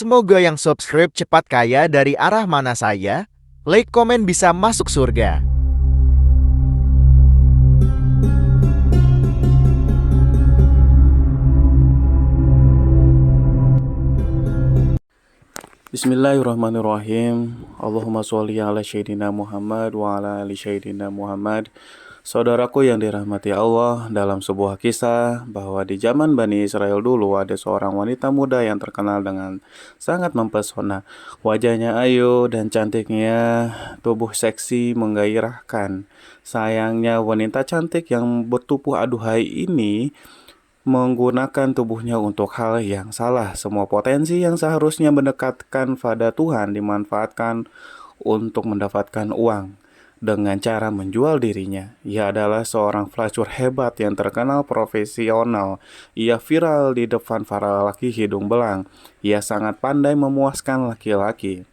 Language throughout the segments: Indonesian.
Semoga yang subscribe cepat kaya dari arah mana saya, like komen bisa masuk surga. Bismillahirrahmanirrahim. Allahumma sholli ala Sayyidina Muhammad wa ala ali Sayyidina Muhammad. Saudaraku yang dirahmati Allah, dalam sebuah kisah bahwa di zaman Bani Israel dulu ada seorang wanita muda yang terkenal dengan sangat mempesona. Wajahnya ayu dan cantiknya, tubuh seksi menggairahkan. Sayangnya wanita cantik yang bertubuh aduhai ini menggunakan tubuhnya untuk hal yang salah. Semua potensi yang seharusnya mendekatkan pada Tuhan dimanfaatkan untuk mendapatkan uang dengan cara menjual dirinya. Ia adalah seorang pelacur hebat yang terkenal profesional. Ia viral di depan para laki hidung belang. Ia sangat pandai memuaskan laki-laki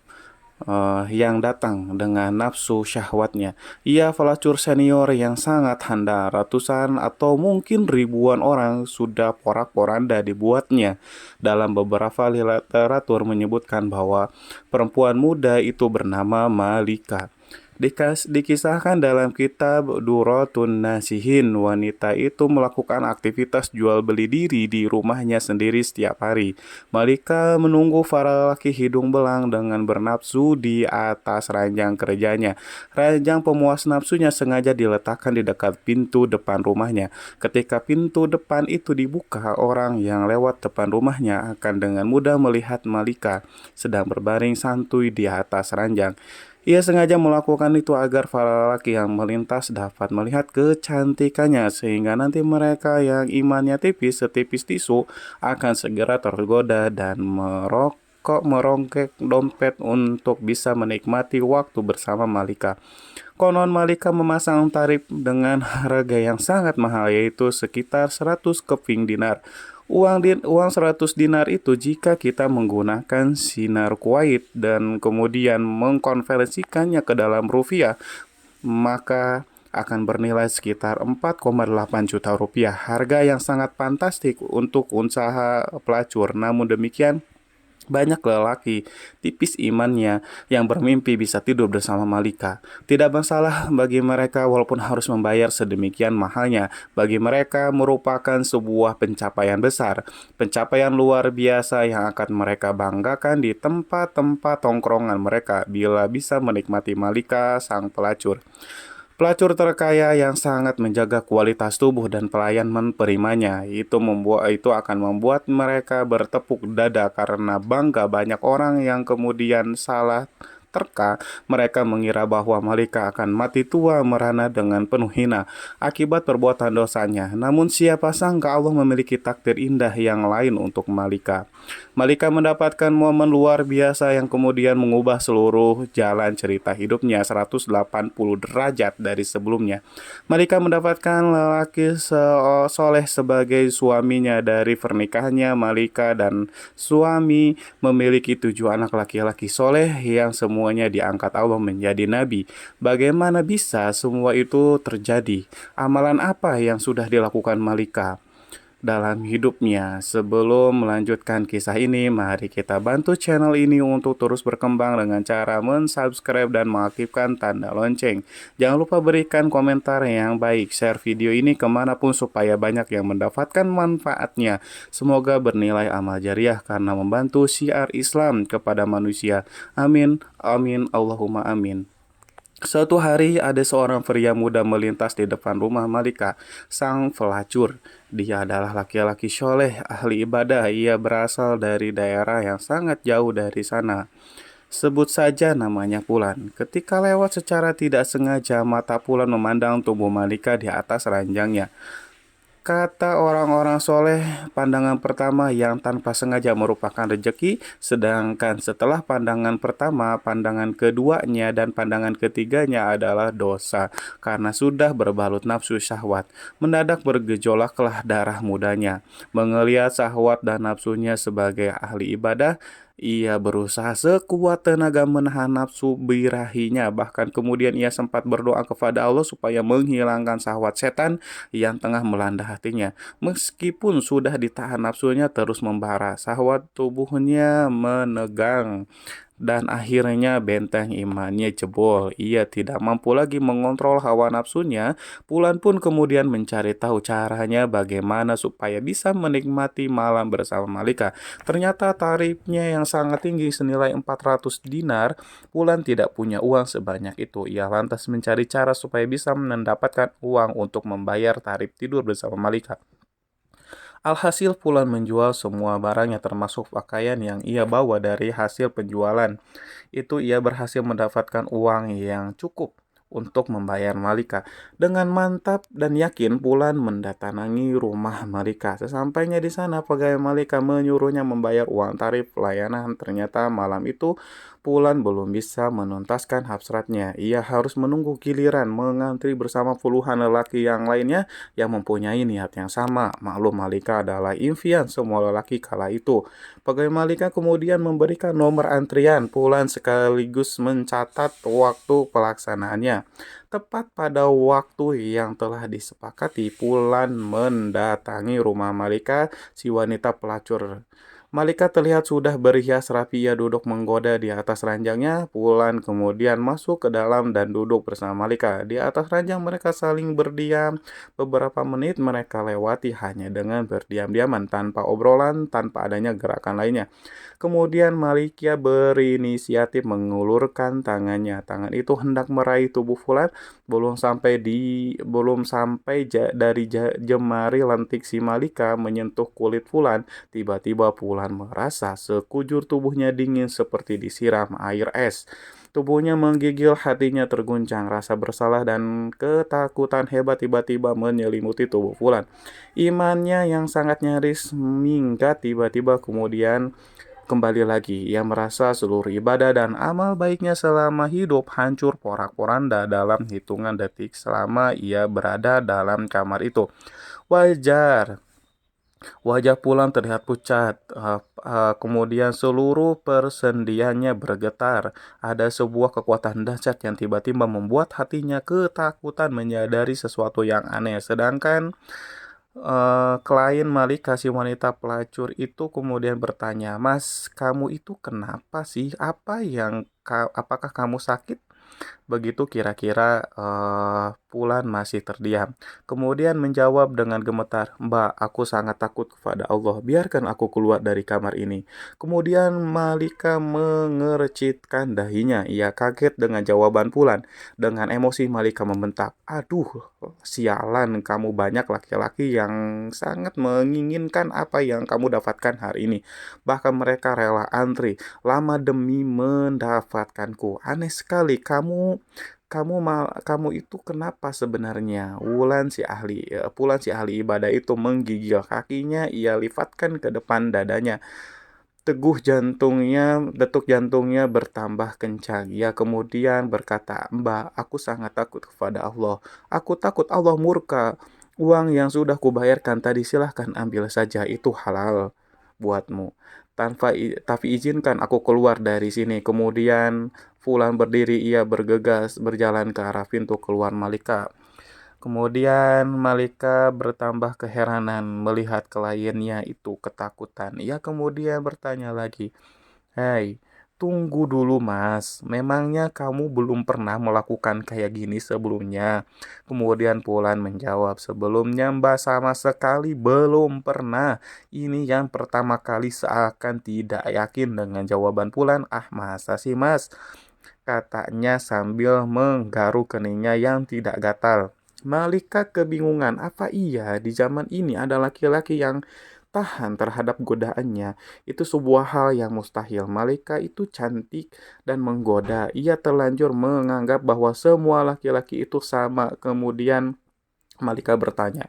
yang datang dengan nafsu syahwatnya. Ia pelacur senior yang sangat handal. Ratusan atau mungkin ribuan orang sudah porak-poranda dibuatnya. Dalam beberapa literatur menyebutkan bahwa perempuan muda itu bernama Malika. Dikisahkan dalam kitab Duratun Nasihin, wanita itu melakukan aktivitas jual beli diri di rumahnya sendiri setiap hari. Malika menunggu para laki hidung belang dengan bernafsu di atas ranjang kerjanya. Ranjang pemuas nafsunya sengaja diletakkan di dekat pintu depan rumahnya. Ketika pintu depan itu dibuka, orang yang lewat depan rumahnya akan dengan mudah melihat Malika sedang berbaring santuy di atas ranjang. Ia sengaja melakukan itu agar para lelaki yang melintas dapat melihat kecantikannya, sehingga nanti mereka yang imannya tipis setipis tisu akan segera tergoda dan merongkek dompet untuk bisa menikmati waktu bersama Malika. Konon Malika memasang tarif dengan harga yang sangat mahal, yaitu sekitar 100 keping dinar. Uang 100 dinar itu jika kita menggunakan sinar Kuwait dan kemudian mengkonversikannya ke dalam rupiah, maka akan bernilai sekitar 4,8 juta rupiah. Harga yang sangat fantastik untuk usaha pelacur. Namun demikian, banyak lelaki tipis imannya yang bermimpi bisa tidur bersama Malika. Tidak masalah bagi mereka walaupun harus membayar sedemikian mahalnya. Bagi mereka merupakan sebuah pencapaian besar, pencapaian luar biasa yang akan mereka banggakan di tempat-tempat tongkrongan mereka bila bisa menikmati Malika sang pelacur. Pelacur terkaya yang sangat menjaga kualitas tubuh dan pelayan menerimanya. Itu akan membuat mereka bertepuk dada karena bangga. Banyak orang yang kemudian salah terka, mereka mengira bahwa Malika akan mati tua merana dengan penuh hina akibat perbuatan dosanya. Namun siapa sangka Allah memiliki takdir indah yang lain untuk Malika. Malika mendapatkan momen luar biasa yang kemudian mengubah seluruh jalan cerita hidupnya 180 derajat dari sebelumnya. Malika mendapatkan lelaki soleh sebagai suaminya. Dari pernikahannya, Malika dan suami memiliki 7 anak laki-laki soleh yang semuanya diangkat Allah menjadi nabi. Bagaimana bisa semua itu terjadi? Amalan apa yang sudah dilakukan Malika dalam hidupnya? Sebelum melanjutkan kisah ini, mari kita bantu channel ini untuk terus berkembang dengan cara mensubscribe dan mengaktifkan tanda lonceng. Jangan lupa berikan komentar yang baik, share video ini kemanapun supaya banyak yang mendapatkan manfaatnya. Semoga bernilai amal jariah karena membantu syiar Islam kepada manusia. Amin, amin, Allahumma amin. Suatu hari ada seorang pria muda melintas di depan rumah Malika, sang pelacur. Dia adalah laki-laki soleh, ahli ibadah. Ia berasal dari daerah yang sangat jauh dari sana. Sebut saja namanya Pulan. Ketika lewat secara tidak sengaja, mata Pulan memandang tubuh Malika di atas ranjangnya. Kata orang-orang soleh, pandangan pertama yang tanpa sengaja merupakan rejeki, sedangkan setelah pandangan pertama, pandangan keduanya dan pandangan ketiganya adalah dosa, karena sudah berbalut nafsu syahwat. Mendadak bergejolaklah darah mudanya. Mengelihat syahwat dan nafsunya sebagai ahli ibadah, Ia berusaha sekuat tenaga menahan nafsu birahinya, bahkan kemudian ia sempat berdoa kepada Allah supaya menghilangkan syahwat setan yang tengah melanda hatinya. Meskipun sudah ditahan nafsunya terus membara, syahwat tubuhnya menegang dan akhirnya benteng imannya jebol. Ia tidak mampu lagi mengontrol hawa nafsunya. Pulan pun kemudian mencari tahu caranya bagaimana supaya bisa menikmati malam bersama Malika. Ternyata tarifnya yang sangat tinggi senilai 400 dinar. Pulan tidak punya uang sebanyak itu. Ia lantas mencari cara supaya bisa mendapatkan uang untuk membayar tarif tidur bersama Malika. Alhasil Pulan menjual semua barangnya termasuk pakaian yang ia bawa dari hasil penjualan. Itu ia berhasil mendapatkan uang yang cukup untuk membayar Malika. Dengan mantap dan yakin Pulan mendatangi rumah Malika. Sesampainya di sana, pegawai Malika menyuruhnya membayar uang tarif pelayanan. Ternyata malam itu Pulan belum bisa menuntaskan hasratnya. Ia harus menunggu giliran mengantri bersama puluhan lelaki yang lainnya yang mempunyai niat yang sama. Maklum Malika adalah impian semua lelaki kala itu. Pegawai Malika kemudian memberikan nomor antrian Pulan sekaligus mencatat waktu pelaksanaannya. Tepat pada waktu yang telah disepakati, Pulan mendatangi rumah Malika, si wanita pelacur. Malika terlihat sudah berhias rapi, ia duduk menggoda di atas ranjangnya. Pulan kemudian masuk ke dalam dan duduk bersama Malika. Di atas ranjang mereka saling berdiam. Beberapa menit mereka lewati hanya dengan berdiam-diaman, tanpa obrolan, tanpa adanya gerakan lainnya. Kemudian Malikia berinisiatif mengulurkan tangannya. Tangan itu hendak meraih tubuh Fulan, belum sampai dari jemari lentik si Malika menyentuh kulit Fulan. Tiba-tiba Fulan merasa sekujur tubuhnya dingin seperti disiram air es. Tubuhnya menggigil, hatinya terguncang, rasa bersalah dan ketakutan hebat tiba-tiba menyelimuti tubuh Fulan. Imannya yang sangat nyaris minggat tiba-tiba kemudian kembali lagi. Ia merasa seluruh ibadah dan amal baiknya selama hidup hancur porak-poranda dalam hitungan detik selama ia berada dalam kamar itu. Wajar. Wajah Pulang terlihat pucat, kemudian seluruh persendiannya bergetar. Ada sebuah kekuatan dahsyat yang tiba-tiba membuat hatinya ketakutan menyadari sesuatu yang aneh. Sedangkan klien Malika, si wanita pelacur itu kemudian bertanya, "Mas, kamu itu kenapa sih? Apakah kamu sakit?" Begitu kira-kira Pulan masih terdiam. Kemudian menjawab dengan gemetar, "Mbak, aku sangat takut kepada Allah. Biarkan aku keluar dari kamar ini." Kemudian Malika mengercitkan dahinya. Ia kaget dengan jawaban Pulan. Dengan emosi Malika membentak, "Aduh, sialan, kamu banyak laki-laki yang sangat menginginkan apa yang kamu dapatkan hari ini. Bahkan mereka rela antri lama demi mendapatkanku. Aneh sekali, kamu itu kenapa sebenarnya?" Pulan si ahli ibadah itu menggigil kakinya, ia lifatkan ke depan dadanya. Detuk jantungnya bertambah kencang. Ia kemudian berkata, "Mbak, aku sangat takut kepada Allah. Aku takut Allah murka. Uang yang sudah kubayarkan tadi silahkan ambil saja, itu halal buatmu. Tapi izinkan aku keluar dari sini." Kemudian Fulan berdiri, ia bergegas berjalan ke arah pintu keluar Malika. Kemudian Malika bertambah keheranan melihat kliennya itu ketakutan. Ia kemudian bertanya lagi, "Hei, tunggu dulu Mas, memangnya kamu belum pernah melakukan kayak gini sebelumnya?" Kemudian Pulan menjawab, "Sebelumnya Mbak sama sekali belum pernah. Ini yang pertama kali." Seakan tidak yakin dengan jawaban Pulan. "Ah, masa sih Mas?" katanya sambil menggaruk keningnya yang tidak gatal. Malika kebingungan, apa iya di zaman ini ada laki-laki yang tahan terhadap godaannya? Itu sebuah hal yang mustahil. Malika itu cantik dan menggoda. Ia terlanjur menganggap bahwa semua laki-laki itu sama. Kemudian Malika bertanya,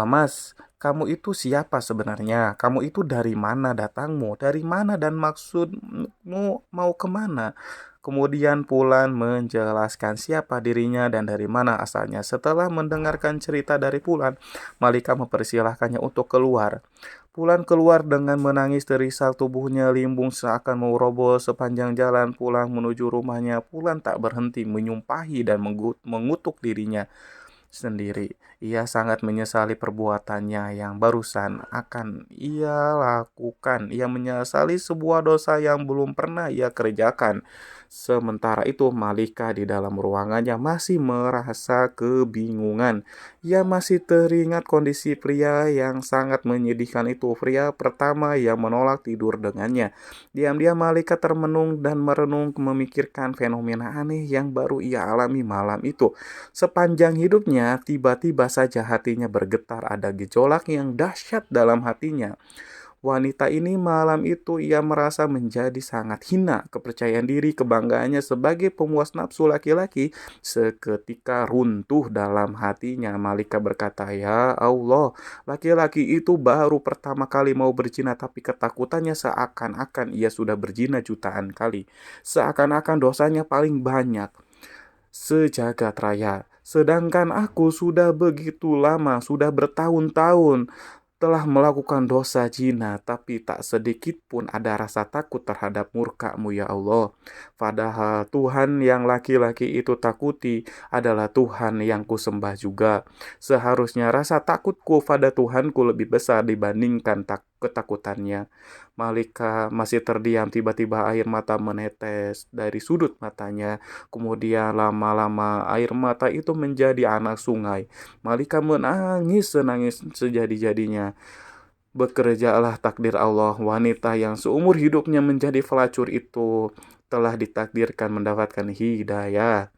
"Mas, kamu itu siapa sebenarnya? Kamu itu dari mana datangmu? Dari mana dan maksudmu mau kemana?" Kemudian Pulan menjelaskan siapa dirinya dan dari mana asalnya. Setelah mendengarkan cerita dari Pulan, Malika mempersilahkannya untuk keluar. Pulan keluar dengan menangis terisak, tubuhnya limbung seakan mau roboh sepanjang jalan pulang menuju rumahnya. Pulan tak berhenti menyumpahi dan mengutuk dirinya sendiri. Ia sangat menyesali perbuatannya yang barusan akan ia lakukan. Ia menyesali sebuah dosa yang belum pernah ia kerjakan. Sementara itu, Malika di dalam ruangannya masih merasa kebingungan. Ia masih teringat kondisi pria yang sangat menyedihkan itu. Pria pertama yang menolak tidur dengannya. Diam-diam Malika termenung dan merenung memikirkan fenomena aneh yang baru ia alami malam itu. Sepanjang hidupnya, tiba-tiba saja hatinya bergetar, ada gejolak yang dahsyat dalam hatinya. Wanita ini malam itu ia merasa menjadi sangat hina. Kepercayaan diri, kebanggaannya sebagai pemuas nafsu laki-laki seketika runtuh dalam hatinya. Malika berkata, "Ya Allah, laki-laki itu baru pertama kali mau berzina, tapi ketakutannya seakan-akan ia sudah berzina jutaan kali. Seakan-akan dosanya paling banyak sejagat raya. Sedangkan aku sudah begitu lama, sudah bertahun-tahun telah melakukan dosa zina, tapi tak sedikit pun ada rasa takut terhadap murka-Mu ya Allah. Padahal Tuhan yang laki-laki itu takuti adalah Tuhan yang kusembah juga. Seharusnya rasa takutku pada Tuhanku lebih besar dibandingkan ketakutannya." Malika masih terdiam, tiba-tiba air mata menetes dari sudut matanya. Kemudian lama-lama air mata itu menjadi anak sungai. Malika menangis senangis sejadi-jadinya. Bekerjalah takdir Allah, wanita yang seumur hidupnya menjadi pelacur itu telah ditakdirkan mendapatkan hidayah.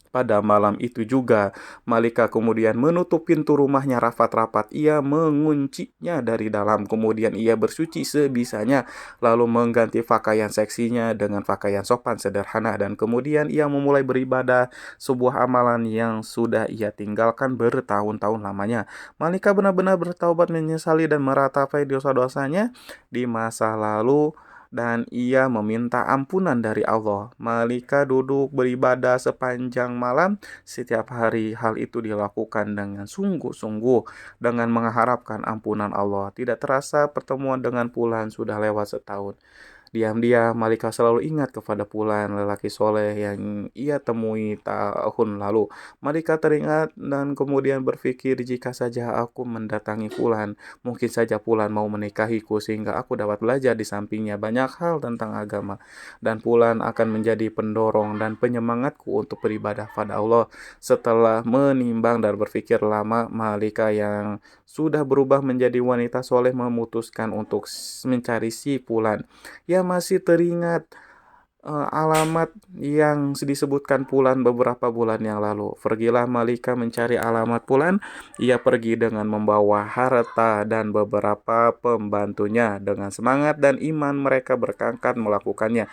Pada malam itu juga, Malika kemudian menutup pintu rumahnya rapat-rapat. Ia menguncinya dari dalam, kemudian ia bersuci sebisanya, lalu mengganti pakaian seksinya dengan pakaian sopan sederhana, dan kemudian ia memulai beribadah, sebuah amalan yang sudah ia tinggalkan bertahun-tahun lamanya. Malika benar-benar bertaubat, menyesali dan meratapi dosa-dosanya di masa lalu, dan ia meminta ampunan dari Allah. Malika duduk beribadah sepanjang malam setiap hari. Hal itu dilakukan dengan sungguh-sungguh, dengan mengharapkan ampunan Allah. Tidak terasa pertemuan dengan Pulan sudah lewat setahun. Diam-diam Malika selalu ingat kepada Pulan, lelaki soleh yang ia temui tahun lalu. Malika teringat dan kemudian berpikir, jika saja aku mendatangi Pulan, mungkin saja Pulan mau menikahiku sehingga aku dapat belajar di sampingnya banyak hal tentang agama. Dan Pulan akan menjadi pendorong dan penyemangatku untuk beribadah pada Allah. Setelah menimbang dan berpikir lama, Malika yang sudah berubah menjadi wanita soleh memutuskan untuk mencari si Pulan. Ia masih teringat alamat yang disebutkan Pulan beberapa bulan yang lalu. Pergilah Malika mencari alamat Pulan. Ia pergi dengan membawa harta dan beberapa pembantunya. Dengan semangat dan iman mereka berangkat melakukannya.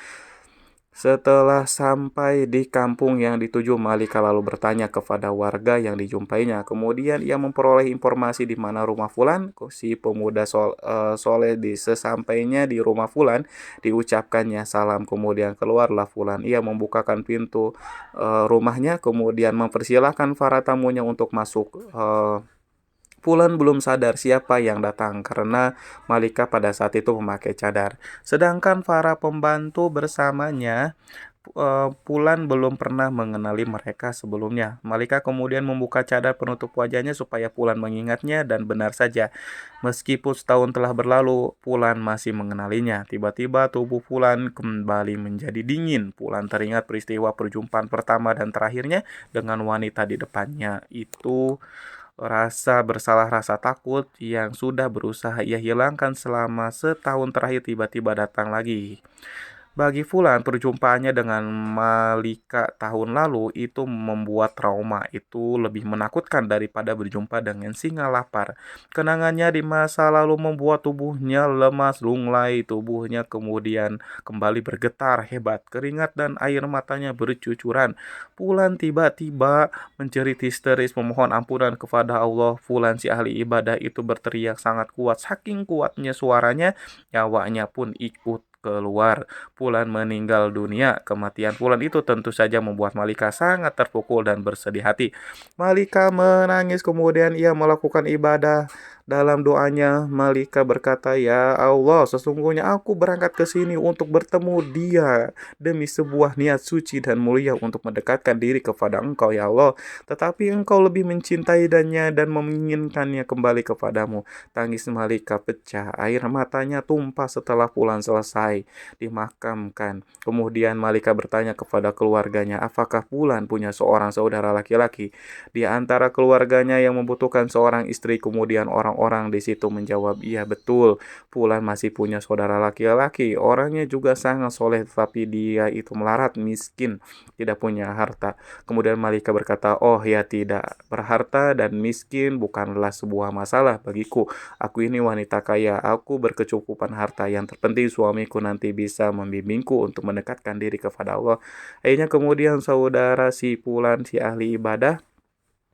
Setelah sampai di kampung yang dituju, Malika lalu bertanya kepada warga yang dijumpainya. Kemudian ia memperoleh informasi di mana rumah Fulan. Si pemuda soleh sesampainya di rumah Fulan, diucapkannya salam. Kemudian keluarlah Fulan. Ia membukakan pintu rumahnya, kemudian mempersilahkan para tamunya untuk masuk. Fulan belum sadar siapa yang datang karena Malika pada saat itu memakai cadar. Sedangkan para pembantu bersamanya, Fulan belum pernah mengenali mereka sebelumnya. Malika kemudian membuka cadar penutup wajahnya supaya Fulan mengingatnya, dan benar saja, meskipun setahun telah berlalu, Fulan masih mengenalinya. Tiba-tiba tubuh Fulan kembali menjadi dingin. Fulan teringat peristiwa perjumpaan pertama dan terakhirnya dengan wanita di depannya. Itu rasa bersalah, rasa takut yang sudah berusaha ia hilangkan selama setahun terakhir tiba-tiba datang lagi. Bagi Fulan, perjumpaannya dengan Malika tahun lalu itu membuat trauma itu lebih menakutkan daripada berjumpa dengan singa lapar. Kenangannya di masa lalu membuat tubuhnya lemas, lunglai, tubuhnya kemudian kembali bergetar hebat, keringat dan air matanya bercucuran. Fulan tiba-tiba menjerit histeris memohon ampunan kepada Allah. Fulan si ahli ibadah itu berteriak sangat kuat, saking kuatnya suaranya, nyawanya pun ikut keluar. Fulan meninggal dunia. Kematian Fulan itu tentu saja membuat Malika sangat terpukul dan bersedih hati. Malika menangis, kemudian ia melakukan ibadah Dalam doanya, Malika berkata, "Ya Allah, sesungguhnya aku berangkat ke sini untuk bertemu dia demi sebuah niat suci dan mulia untuk mendekatkan diri kepada Engkau, ya Allah. Tetapi Engkau lebih mencintai dan menginginkannya kembali kepadamu." Tangis Malika pecah, air matanya tumpah setelah pulang selesai dimakamkan. Kemudian Malika bertanya kepada keluarganya, apakah Pulan punya seorang saudara laki-laki di antara keluarganya yang membutuhkan seorang istri? Kemudian orang-orang di situ menjawab, iya betul, Pulan masih punya saudara laki-laki. Orangnya juga sangat soleh, tetapi dia itu melarat, miskin, tidak punya harta. Kemudian Malika berkata, oh ya tidak, berharta dan miskin bukanlah sebuah masalah bagiku. Aku ini wanita kaya, aku berkecukupan harta. Yang terpenting suamiku nanti bisa membimbingku untuk mendekatkan diri kepada Allah. Akhirnya kemudian saudara si Pulan, si ahli ibadah,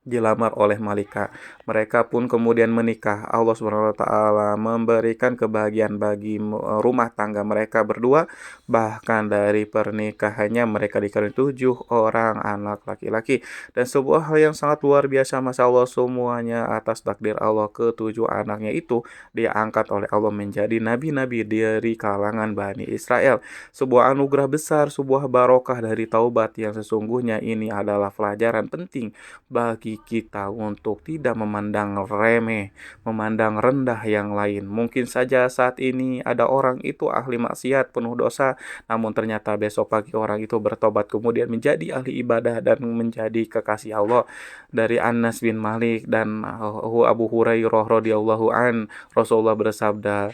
dilamar oleh Malika. Mereka pun kemudian menikah. Allah Subhanahu wa taala memberikan kebahagiaan bagi rumah tangga mereka berdua. Bahkan dari pernikahannya mereka dikaruniai 7 orang anak laki-laki. Dan sebuah hal yang sangat luar biasa, Masya Allah, semuanya atas takdir Allah. Ke-7 anaknya itu diangkat oleh Allah menjadi nabi-nabi dari kalangan Bani Israel. Sebuah anugerah besar, sebuah barokah dari taubat yang sesungguhnya ini adalah pelajaran penting bagi kita untuk tidak memandang remeh, memandang rendah yang lain. Mungkin saja saat ini ada orang itu ahli maksiat, penuh dosa, namun ternyata besok pagi orang itu bertobat kemudian menjadi ahli ibadah dan menjadi kekasih Allah. Dari Anas bin Malik dan Abu Hurairah radhiyallahu an, Rasulullah bersabda,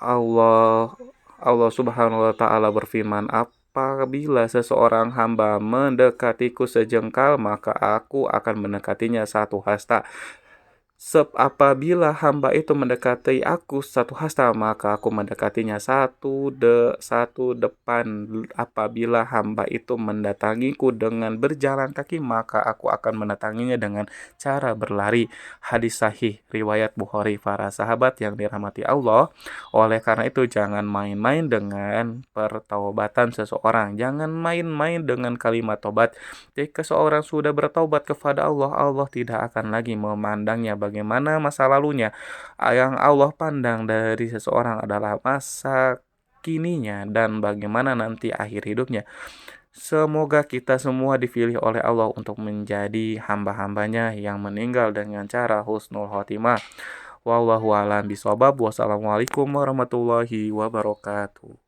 Allah Allah Subhanahu wa taala berfirman, apabila seseorang hamba mendekatiku sejengkal, maka aku akan mendekatinya 1 hasta. Apabila hamba itu mendekati aku 1 hasta, maka aku mendekatinya satu depan. Apabila hamba itu mendatangiku dengan berjalan kaki, maka aku akan mendatanginya dengan cara berlari. Hadis sahih riwayat Bukhari. Para sahabat yang dirahmati Allah, oleh karena itu jangan main-main dengan pertaubatan seseorang. Jangan main-main dengan kalimat tobat. Jika seorang sudah bertaubat kepada Allah, Allah tidak akan lagi memandangnya bagaimana masa lalunya. Yang Allah pandang dari seseorang adalah masa kininya dan bagaimana nanti akhir hidupnya. Semoga kita semua dipilih oleh Allah untuk menjadi hamba-hambanya yang meninggal dengan cara husnul khotimah. Wallahu a'lam bishawab. Wassalamualaikum warahmatullahi wabarakatuh.